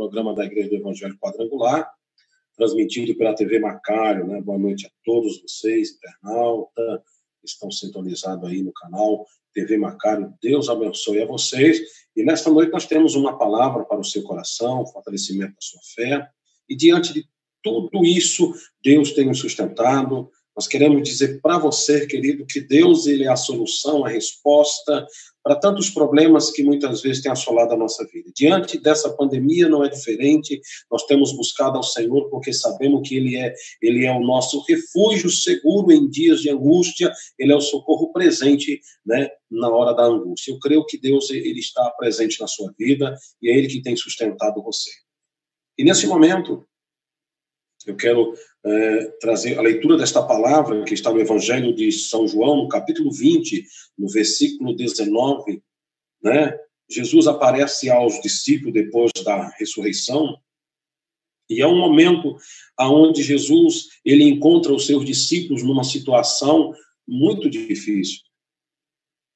programa da Igreja do Evangelho Quadrangular, transmitido pela TV Macário, né? Boa noite a todos vocês, internauta, que estão sintonizados aí no canal TV Macário. Deus abençoe a vocês. E nesta noite nós temos uma palavra para o seu coração, fortalecimento da sua fé. E diante de tudo isso, Deus tem nos sustentado. Nós queremos dizer para você, querido, que Deus ele é a solução, a resposta para tantos problemas que muitas vezes têm assolado a nossa vida. Diante dessa pandemia não é diferente, nós temos buscado ao Senhor porque sabemos que Ele é o nosso refúgio seguro em dias de angústia, Ele é o socorro presente, né, na hora da angústia. Eu creio que Deus ele está presente na sua vida e é Ele que tem sustentado você. E nesse momento, eu quero trazer a leitura desta palavra que está no Evangelho de São João, no capítulo 20, no versículo 19, né? Jesus aparece aos discípulos depois da ressurreição, e é um momento onde Jesus ele encontra os seus discípulos numa situação muito difícil.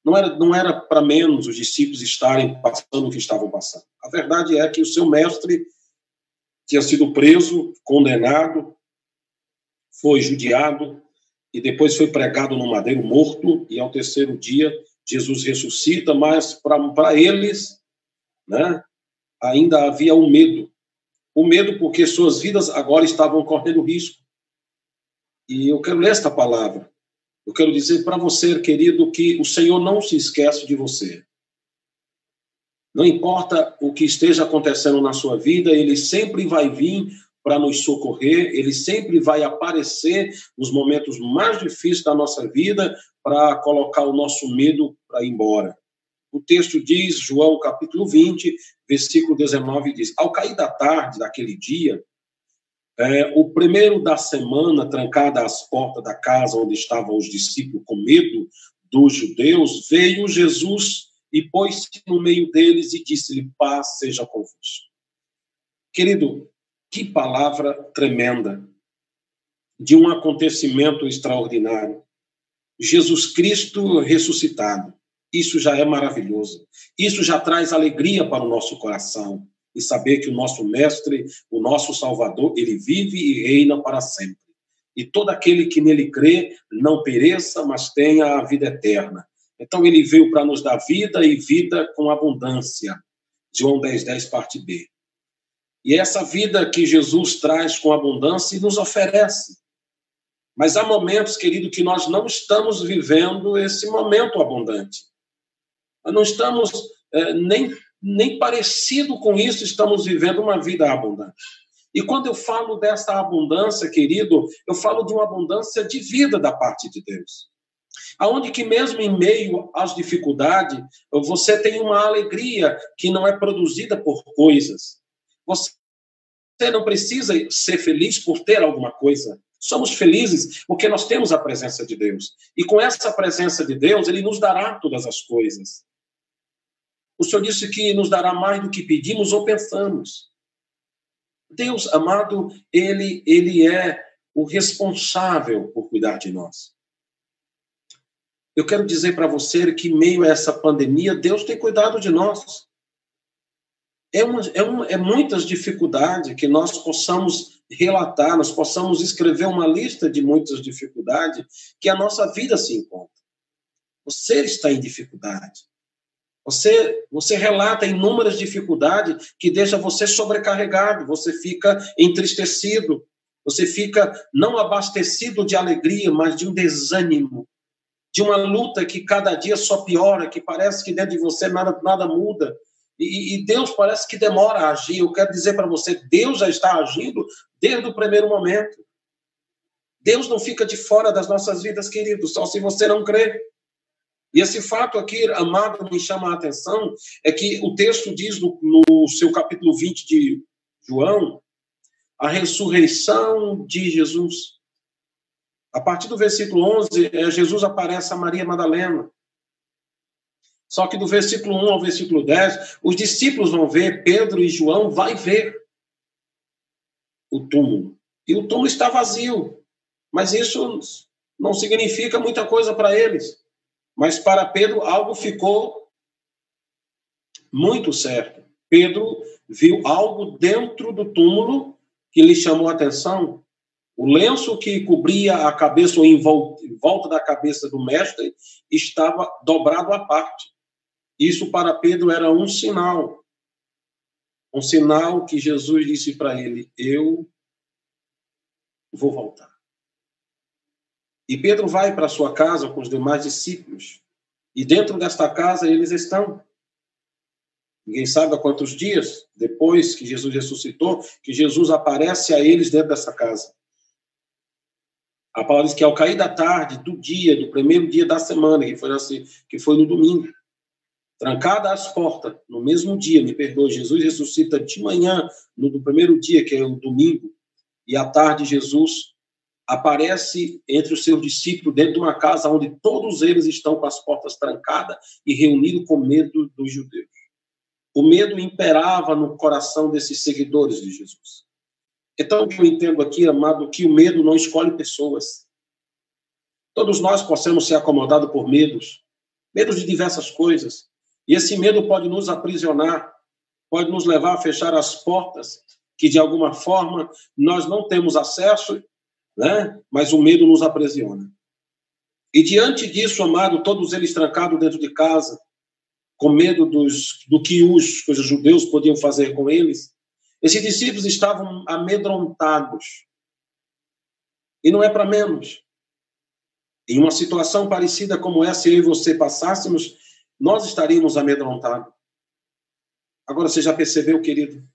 Não era para menos os discípulos estarem passando o que estavam passando. A verdade é que o seu mestre tinha sido preso, condenado, foi judiado e depois foi pregado no madeiro morto, e ao terceiro dia Jesus ressuscita, mas para eles, né, ainda havia o medo porque suas vidas agora estavam correndo risco. E eu quero ler esta palavra, eu quero dizer para você, querido, que o Senhor não se esquece de você. Não importa o que esteja acontecendo na sua vida, Ele sempre vai vir para nos socorrer, Ele sempre vai aparecer nos momentos mais difíceis da nossa vida para colocar o nosso medo para ir embora. O texto diz, João capítulo 20, versículo 19, diz: ao cair da tarde daquele dia, o primeiro da semana, trancada às portas da casa onde estavam os discípulos com medo dos judeus, veio Jesus e pôs-se no meio deles e disse-lhe: paz seja convosco. Querido, que palavra tremenda de um acontecimento extraordinário. Jesus Cristo ressuscitado. Isso já é maravilhoso. Isso já traz alegria para o nosso coração. E saber que o nosso Mestre, o nosso Salvador, ele vive e reina para sempre. E todo aquele que nele crê não pereça, mas tenha a vida eterna. Então ele veio para nos dar vida e vida com abundância. João 10:10, parte B. E essa vida que Jesus traz com abundância e nos oferece. Mas há momentos, querido, que nós não estamos vivendo esse momento abundante. Nós não estamos nem parecido com isso, estamos vivendo uma vida abundante. E quando eu falo dessa abundância, querido, eu falo de uma abundância de vida da parte de Deus. Aonde que mesmo em meio às dificuldades, você tem uma alegria que não é produzida por coisas. Você não precisa ser feliz por ter alguma coisa. Somos felizes porque nós temos a presença de Deus. E com essa presença de Deus, Ele nos dará todas as coisas. O Senhor disse que nos dará mais do que pedimos ou pensamos. Deus, amado, Ele é o responsável por cuidar de nós. Eu quero dizer para você que, em meio a essa pandemia, Deus tem cuidado de nós. É muitas dificuldades que nós possamos relatar, nós possamos escrever uma lista de muitas dificuldades que a nossa vida se encontra. Você está em dificuldade. Você relata inúmeras dificuldades que deixam você sobrecarregado, você fica entristecido, você fica não abastecido de alegria, mas de um desânimo, de uma luta que cada dia só piora, que parece que dentro de você nada muda. E Deus parece que demora a agir. Eu quero dizer para você, Deus já está agindo desde o primeiro momento. Deus não fica de fora das nossas vidas, queridos, só se você não crê. E esse fato aqui, amado, me chama a atenção, é que o texto diz no seu capítulo 20 de João, a ressurreição de Jesus. A partir do versículo 11, Jesus aparece a Maria Madalena. Só que do versículo 1 ao versículo 10, os discípulos vão ver, Pedro e João vai ver o túmulo. E o túmulo está vazio. Mas isso não significa muita coisa para eles. Mas para Pedro algo ficou muito certo. Pedro viu algo dentro do túmulo que lhe chamou a atenção. O lenço que cobria a cabeça, ou em volta da cabeça do mestre, estava dobrado à parte. Isso para Pedro era um sinal que Jesus disse para ele: eu vou voltar. E Pedro vai para sua casa com os demais discípulos. E dentro desta casa eles estão. Ninguém sabe há quantos dias depois que Jesus ressuscitou, que Jesus aparece a eles dentro dessa casa. A palavra diz que ao cair da tarde do primeiro dia da semana, que foi no domingo, trancada as portas, no mesmo dia, me perdoe, Jesus ressuscita de manhã, no primeiro dia, que é o domingo, e à tarde Jesus aparece entre os seus discípulos dentro de uma casa onde todos eles estão com as portas trancadas e reunidos com medo dos judeus. O medo imperava no coração desses seguidores de Jesus. Então, eu entendo aqui, amado, que o medo não escolhe pessoas. Todos nós possamos ser acomodados por medos de diversas coisas. E esse medo pode nos aprisionar, pode nos levar a fechar as portas que, de alguma forma, nós não temos acesso, né? Mas o medo nos aprisiona. E diante disso, amado, todos eles trancados dentro de casa, com medo do que os judeus podiam fazer com eles, esses discípulos estavam amedrontados. E não é para menos. Em uma situação parecida como essa, eu e você passássemos, nós estaríamos amedrontados. Agora, você já percebeu, querido,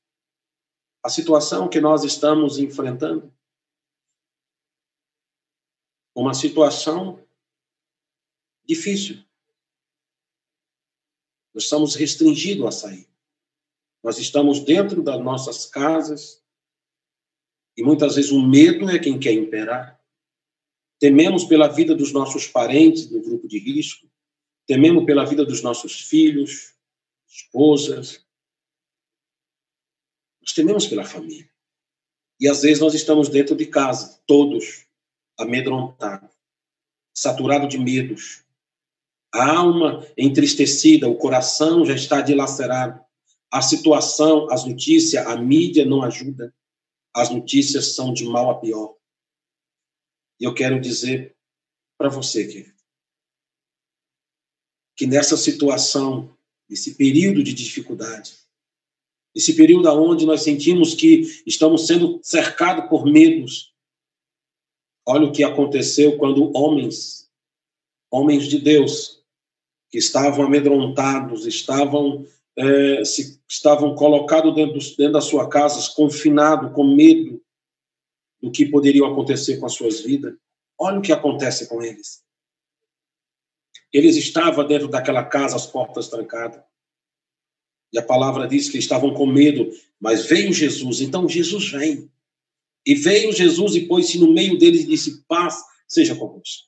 a situação que nós estamos enfrentando? Uma situação difícil. Nós estamos restringidos a sair. Nós estamos dentro das nossas casas e muitas vezes o medo é quem quer imperar. Tememos pela vida dos nossos parentes no grupo de risco, tememos pela vida dos nossos filhos, esposas. Nós tememos pela família. E às vezes nós estamos dentro de casa, todos amedrontados, saturados de medos. A alma entristecida, o coração já está dilacerado. A situação, as notícias, a mídia não ajuda. As notícias são de mal a pior. E eu quero dizer para você, querido, que nessa situação, nesse período de dificuldade, esse período onde nós sentimos que estamos sendo cercados por medos, olha o que aconteceu quando homens de Deus, que estavam amedrontados, estavam colocados dentro das suas casas, confinados, com medo do que poderia acontecer com as suas vidas. Olha o que acontece com eles. Eles estavam dentro daquela casa, as portas trancadas. E a palavra diz que estavam com medo, mas veio Jesus. Então Jesus vem. E veio Jesus e pôs-se no meio deles e disse: paz seja convosco.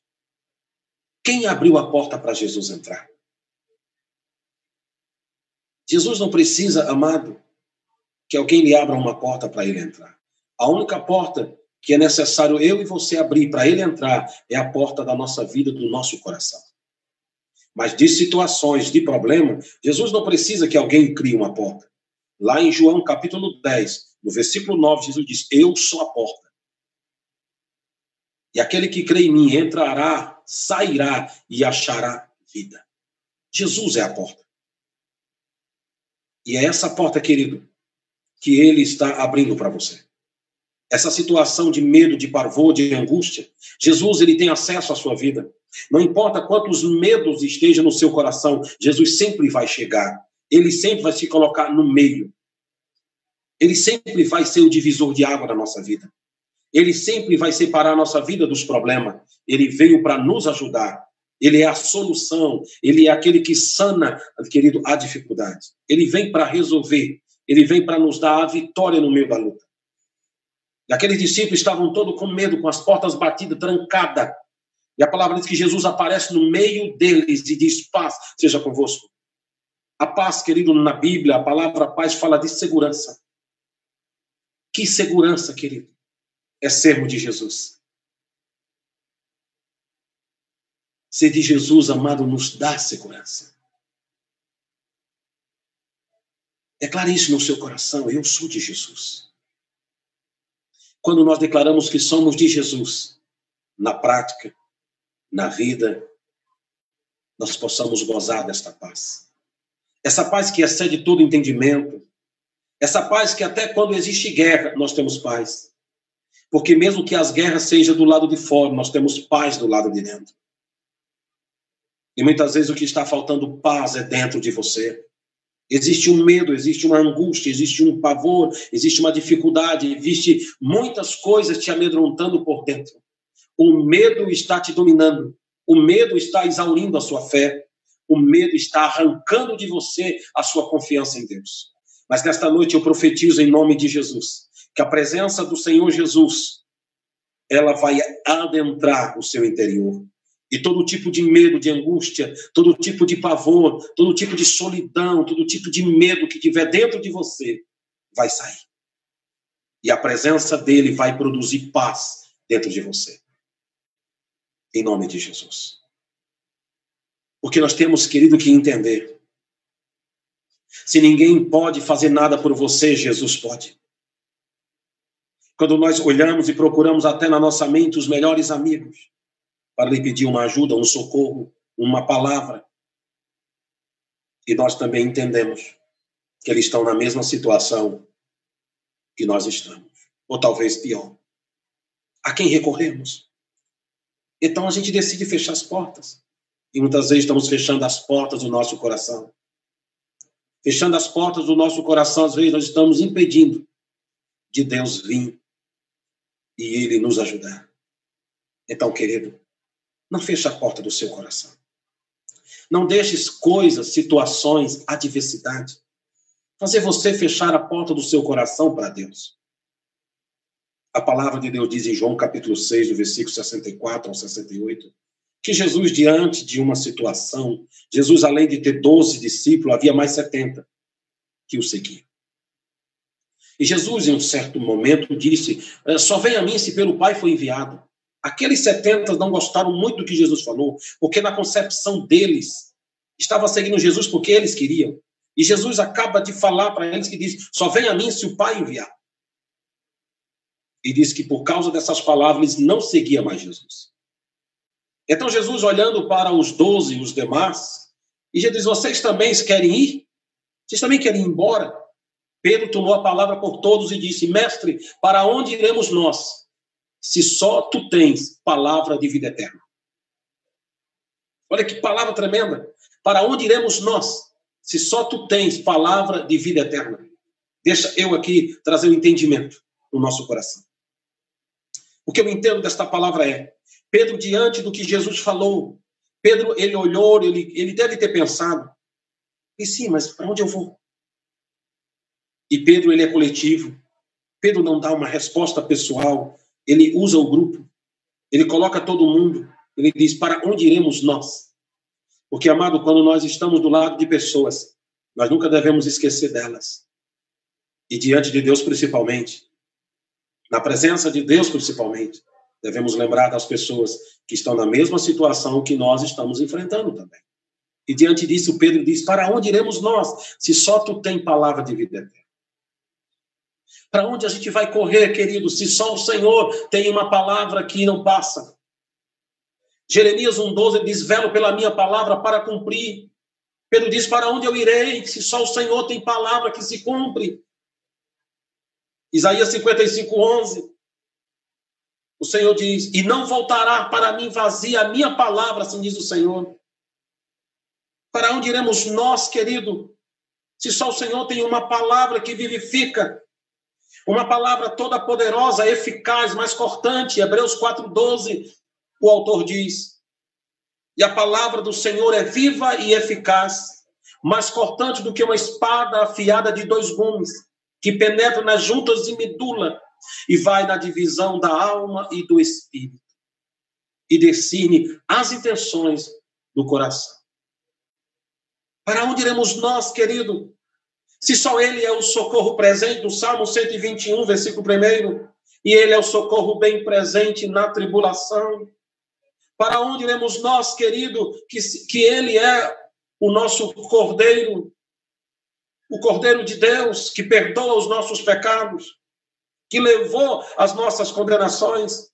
Quem abriu a porta para Jesus entrar? Jesus não precisa, amado, que alguém lhe abra uma porta para ele entrar. A única porta que é necessário eu e você abrir para ele entrar é a porta da nossa vida, do nosso coração. Mas de situações, de problema, Jesus não precisa que alguém crie uma porta. Lá em João capítulo 10, no versículo 9, Jesus diz: eu sou a porta. E aquele que crê em mim entrará, sairá e achará vida. Jesus é a porta. E é essa porta, querido, que ele está abrindo para você. Essa situação de medo, de pavor, de angústia, Jesus, ele tem acesso à sua vida. Não importa quantos medos estejam no seu coração, Jesus sempre vai chegar. Ele sempre vai se colocar no meio. Ele sempre vai ser o divisor de água da nossa vida. Ele sempre vai separar a nossa vida dos problemas. Ele veio para nos ajudar. Ele é a solução. Ele é aquele que sana, querido, a dificuldade. Ele vem para resolver. Ele vem para nos dar a vitória no meio da luta. E aqueles discípulos estavam todos com medo, com as portas batidas, trancadas. E a palavra diz que Jesus aparece no meio deles e diz: paz seja convosco. A paz, querido, na Bíblia, a palavra paz fala de segurança. Que segurança, querido, é sermos de Jesus. Ser de Jesus, amado, nos dá segurança. Declare isso no seu coração: eu sou de Jesus. Quando nós declaramos que somos de Jesus, na prática, na vida, nós possamos gozar desta paz. Essa paz que excede todo entendimento. Essa paz que até quando existe guerra, nós temos paz. Porque mesmo que as guerras sejam do lado de fora, nós temos paz do lado de dentro. E muitas vezes o que está faltando paz é dentro de você. Existe um medo, existe uma angústia, existe um pavor, existe uma dificuldade, existe muitas coisas te amedrontando por dentro. O medo está te dominando. O medo está exaurindo a sua fé. O medo está arrancando de você a sua confiança em Deus. Mas nesta noite eu profetizo em nome de Jesus que a presença do Senhor Jesus, ela vai adentrar o seu interior. E todo tipo de medo, de angústia, todo tipo de pavor, todo tipo de solidão, todo tipo de medo que tiver dentro de você, vai sair. E a presença dele vai produzir paz dentro de você. Em nome de Jesus. Porque nós temos, querido, que entender. Se ninguém pode fazer nada por você, Jesus pode. Quando nós olhamos e procuramos até na nossa mente os melhores amigos, para lhe pedir uma ajuda, um socorro, uma palavra. E nós também entendemos que eles estão na mesma situação que nós estamos. Ou talvez pior. A quem recorremos? Então a gente decide fechar as portas. E muitas vezes estamos fechando as portas do nosso coração. Fechando as portas do nosso coração, às vezes nós estamos impedindo de Deus vir e Ele nos ajudar. Então, querido, não feche a porta do seu coração. Não deixe coisas, situações, adversidade fazer você fechar a porta do seu coração para Deus. A palavra de Deus diz em João capítulo 6, do versículo 64 ao 68, que Jesus, diante de uma situação, Jesus, além de ter 12 discípulos, havia mais 70 que o seguiam. E Jesus, em um certo momento, disse: só vem a mim se pelo Pai foi enviado. Aqueles 70 não gostaram muito do que Jesus falou, porque na concepção deles, estava seguindo Jesus porque eles queriam. E Jesus acaba de falar para eles que diz: só vem a mim se o Pai enviar. E diz que por causa dessas palavras, eles não seguiam mais Jesus. Então Jesus, olhando para os 12 e os demais, e já diz: vocês também querem ir? Vocês também querem ir embora? Pedro tomou a palavra por todos e disse: mestre, para onde iremos nós, se só tu tens palavra de vida eterna? Olha que palavra tremenda. Para onde iremos nós, se só tu tens palavra de vida eterna? Deixa eu aqui trazer um entendimento no nosso coração. O que eu entendo desta palavra é: Pedro, diante do que Jesus falou, Pedro, ele olhou, ele deve ter pensado, e sim, mas para onde eu vou? E Pedro, ele é coletivo. Pedro não dá uma resposta pessoal, ele usa o grupo, ele coloca todo mundo, ele diz: para onde iremos nós? Porque, amado, quando nós estamos do lado de pessoas, nós nunca devemos esquecer delas. E diante de Deus, principalmente, na presença de Deus, principalmente, devemos lembrar das pessoas que estão na mesma situação que nós estamos enfrentando também. E diante disso, Pedro diz: para onde iremos nós, se só tu tem palavra de vida eterna? Para onde a gente vai correr, querido, se só o Senhor tem uma palavra que não passa? Jeremias 1,12 diz: velo pela minha palavra para cumprir. Pedro diz: para onde eu irei, se só o Senhor tem palavra que se cumpre? Isaías 55:11, o Senhor diz: e não voltará para mim vazia a minha palavra, assim diz o Senhor. Para onde iremos nós, querido, se só o Senhor tem uma palavra que vivifica? Uma palavra toda poderosa, eficaz, mais cortante. Hebreus 4:12, o autor diz: e a palavra do Senhor é viva e eficaz, mais cortante do que uma espada afiada de 2 gumes, que penetra nas juntas de medula e vai na divisão da alma e do espírito, e discerne as intenções do coração. Para onde iremos nós, querido? Se só Ele é o socorro presente, do Salmo 121, versículo 1, e Ele é o socorro bem presente na tribulação. Para onde iremos nós, querido, que Ele é o nosso cordeiro, O Cordeiro de Deus que perdoa os nossos pecados, que levou as nossas condenações.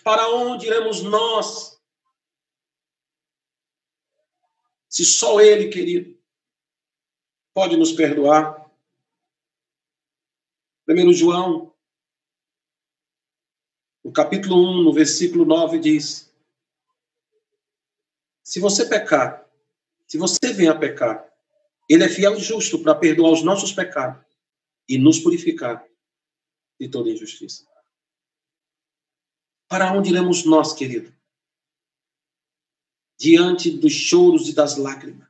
Para onde iremos nós? Se só Ele, querido, pode nos perdoar. 1 João, no capítulo 1, no versículo 9, diz: se você pecar, se você vem a pecar, Ele é fiel e justo para perdoar os nossos pecados e nos purificar de toda injustiça. Para onde iremos nós, querido? Diante dos choros e das lágrimas.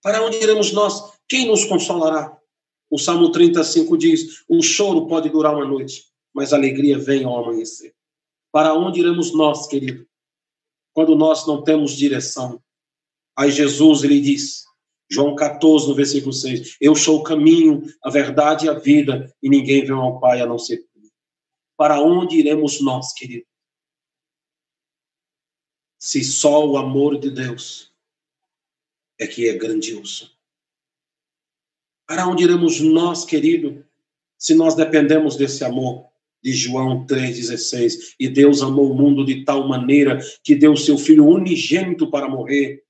Para onde iremos nós? Quem nos consolará? O Salmo 35 diz: o choro pode durar uma noite, mas a alegria vem ao amanhecer. Para onde iremos nós, querido? Quando nós não temos direção. Aí Jesus, ele diz, João 14, no versículo 6, eu sou o caminho, a verdade e a vida, e ninguém vem ao Pai a não ser por mim. Para onde iremos nós, querido? Se só o amor de Deus é que é grandioso. Para onde iremos nós, querido, se nós dependemos desse amor? De João 3,16, e Deus amou o mundo de tal maneira que deu o seu Filho unigênito para morrer,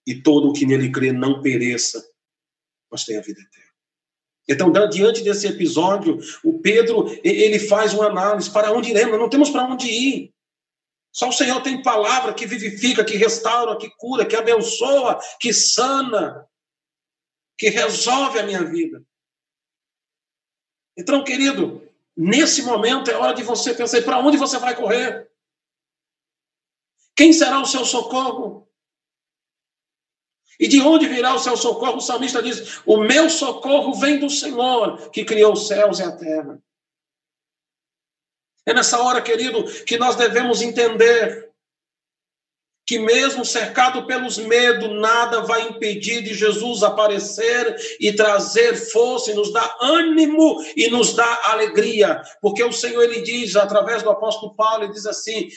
e todo o que nele crê não pereça, mas tenha vida eterna. Então, diante desse episódio, o Pedro, ele faz uma análise, para onde iremos? Não temos para onde ir. Só o Senhor tem palavra que vivifica, que restaura, que cura, que abençoa, que sana, que resolve a minha vida. Então, querido, nesse momento é hora de você pensar, para onde você vai correr? Quem será o seu socorro? E de onde virá o seu socorro? O salmista diz, o meu socorro vem do Senhor, que criou os céus e a terra. É nessa hora, querido, que nós devemos entender que mesmo cercado pelos medos, nada vai impedir de Jesus aparecer e trazer força, e nos dar ânimo e nos dar alegria. Porque o Senhor, ele diz, através do apóstolo Paulo, ele diz assim,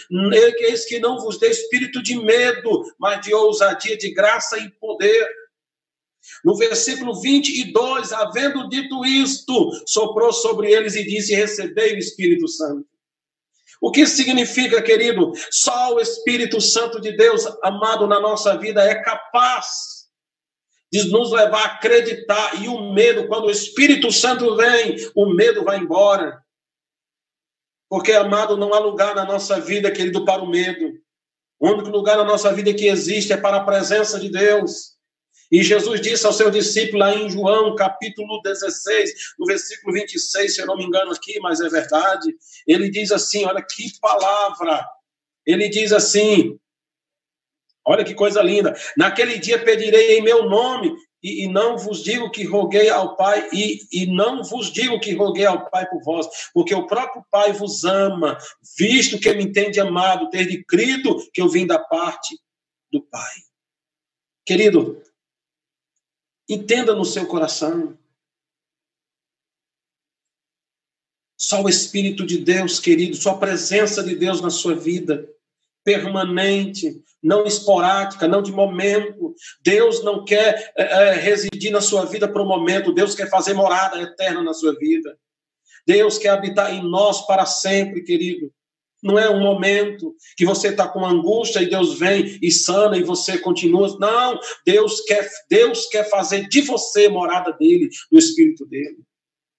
eis que não vos dê espírito de medo, mas de ousadia, de graça e poder. No versículo 22, havendo dito isto, soprou sobre eles e disse, recebei o Espírito Santo. O que significa, querido? Só o Espírito Santo de Deus, amado na nossa vida, é capaz de nos levar a acreditar. E o medo, quando o Espírito Santo vem, o medo vai embora. Porque, amado, não há lugar na nossa vida, querido, para o medo. O único lugar na nossa vida que existe é para a presença de Deus. E Jesus disse ao seu discípulo lá em João, capítulo 16, no versículo 26, se eu não me engano aqui, mas é verdade. Ele diz assim, olha que palavra. Ele diz assim, olha que coisa linda. Naquele dia pedirei em meu nome, e não vos digo que roguei ao Pai, e não vos digo que roguei ao Pai por vós, porque o próprio Pai vos ama, visto que me entende amado, ter crido que eu vim da parte do Pai. Querido, entenda no seu coração. Só o Espírito de Deus, querido, só a presença de Deus na sua vida, permanente, não esporádica, não de momento. Deus não quer residir na sua vida por um momento. Deus quer fazer morada eterna na sua vida. Deus quer habitar em nós para sempre, querido. Não é um momento que você está com angústia e Deus vem e sana e você continua. Não, Deus quer fazer de você morada dele, do Espírito dele.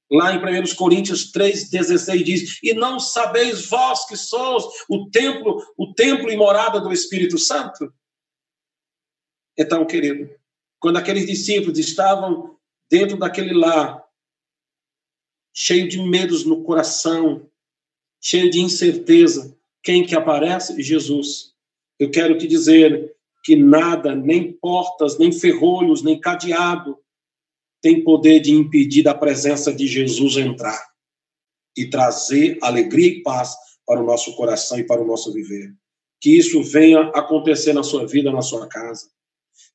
Lá em 1 Coríntios 3,16 diz, e não sabeis vós que sois o templo e morada do Espírito Santo? Então, querido, quando aqueles discípulos estavam dentro daquele lar, cheio de medos no coração, cheio de incerteza, quem que aparece? Jesus. Eu quero te dizer que nada, nem portas, nem ferrolhos, nem cadeado, tem poder de impedir da presença de Jesus entrar e trazer alegria e paz para o nosso coração e para o nosso viver. Que isso venha acontecer na sua vida, na sua casa.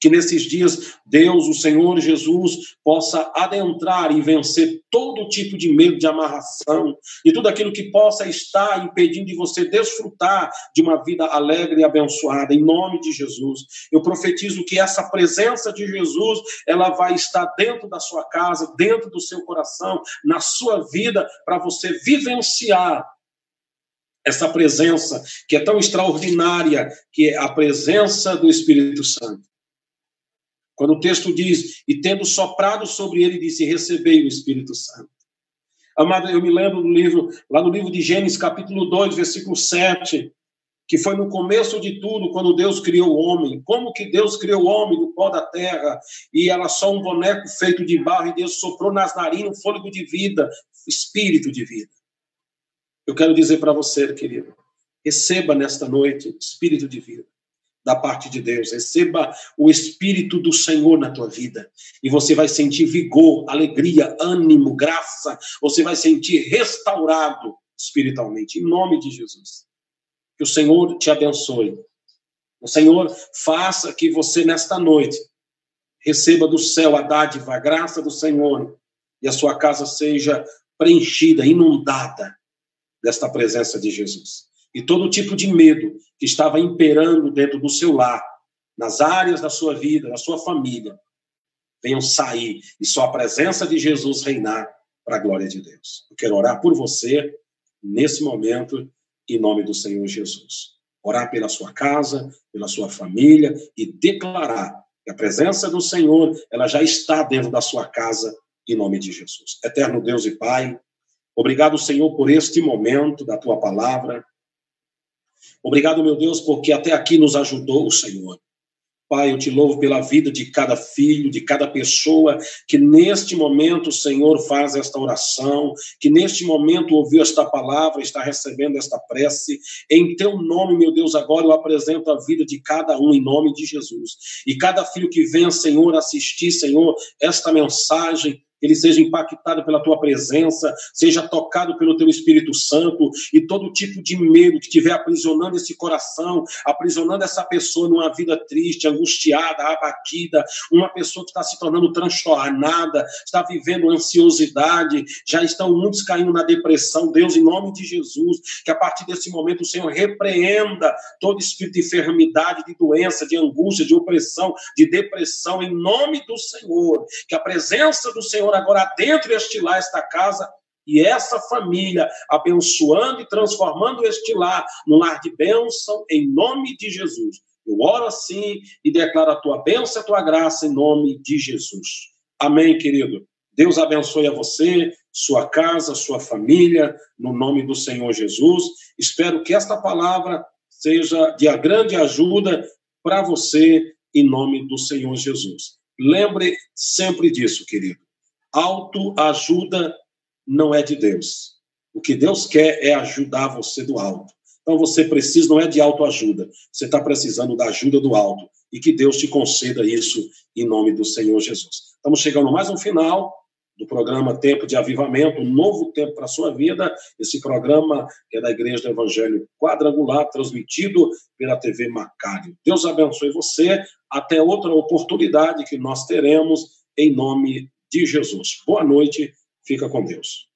Que nesses dias, Deus, o Senhor Jesus, possa adentrar e vencer todo tipo de medo, de amarração, e tudo aquilo que possa estar impedindo de você desfrutar de uma vida alegre e abençoada, em nome de Jesus. Eu profetizo que essa presença de Jesus, ela vai estar dentro da sua casa, dentro do seu coração, na sua vida, para você vivenciar essa presença que é tão extraordinária, que é a presença do Espírito Santo. Quando o texto diz, e tendo soprado sobre ele, disse, recebei o Espírito Santo. Amado, eu me lembro do livro, lá no livro de Gênesis, capítulo 2, versículo 7, que foi no começo de tudo, quando Deus criou o homem. Como que Deus criou o homem do pó da terra, e era só um boneco feito de barro, e Deus soprou nas narinas um fôlego de vida, espírito de vida. Eu quero dizer para você, querido, receba nesta noite espírito de vida da parte de Deus, receba o Espírito do Senhor na tua vida, e você vai sentir vigor, alegria, ânimo, graça, você vai sentir restaurado espiritualmente, em nome de Jesus. Que o Senhor te abençoe, o Senhor faça que você nesta noite receba do céu a dádiva, a graça do Senhor, e a sua casa seja preenchida, inundada desta presença de Jesus. E todo tipo de medo que estava imperando dentro do seu lar, nas áreas da sua vida, da sua família, venham sair e só a presença de Jesus reinar para a glória de Deus. Eu quero orar por você nesse momento, em nome do Senhor Jesus. Orar pela sua casa, pela sua família e declarar que a presença do Senhor, ela já está dentro da sua casa, em nome de Jesus. Eterno Deus e Pai, obrigado, Senhor, por este momento da tua palavra. Obrigado, meu Deus, porque até aqui nos ajudou o Senhor. Pai, eu te louvo pela vida de cada filho, de cada pessoa que neste momento, Senhor, faz esta oração, que neste momento ouviu esta palavra, está recebendo esta prece. Em teu nome, meu Deus, agora eu apresento a vida de cada um em nome de Jesus. E cada filho que venha, Senhor, assistir, Senhor, esta mensagem, ele seja impactado pela tua presença, seja tocado pelo teu Espírito Santo, e todo tipo de medo que estiver aprisionando esse coração, aprisionando essa pessoa numa vida triste, angustiada, abatida, uma pessoa que está se tornando transtornada, está vivendo ansiosidade, já estão muitos caindo na depressão. Deus, em nome de Jesus, que a partir desse momento o Senhor repreenda todo espírito de enfermidade, de doença, de angústia, de opressão, de depressão, em nome do Senhor, que a presença do Senhor agora dentro este lar, esta casa e essa família, abençoando e transformando este lar num lar de bênção, em nome de Jesus. Eu oro assim e declaro a tua bênção, a tua graça, em nome de Jesus. Amém, querido. Deus abençoe a você, sua casa, sua família, no nome do Senhor Jesus. Espero que esta palavra seja de grande ajuda para você, em nome do Senhor Jesus. Lembre sempre disso, querido. Autoajuda não é de Deus. O que Deus quer é ajudar você do alto. Então você precisa, não é de autoajuda, você está precisando da ajuda do alto. E que Deus te conceda isso em nome do Senhor Jesus. Estamos chegando mais um final do programa Tempo de Avivamento, um novo tempo para a sua vida. Esse programa que é da Igreja do Evangelho Quadrangular, transmitido pela TV Macário. Deus abençoe você. Até outra oportunidade que nós teremos, em nome de Jesus. Boa noite, fica com Deus.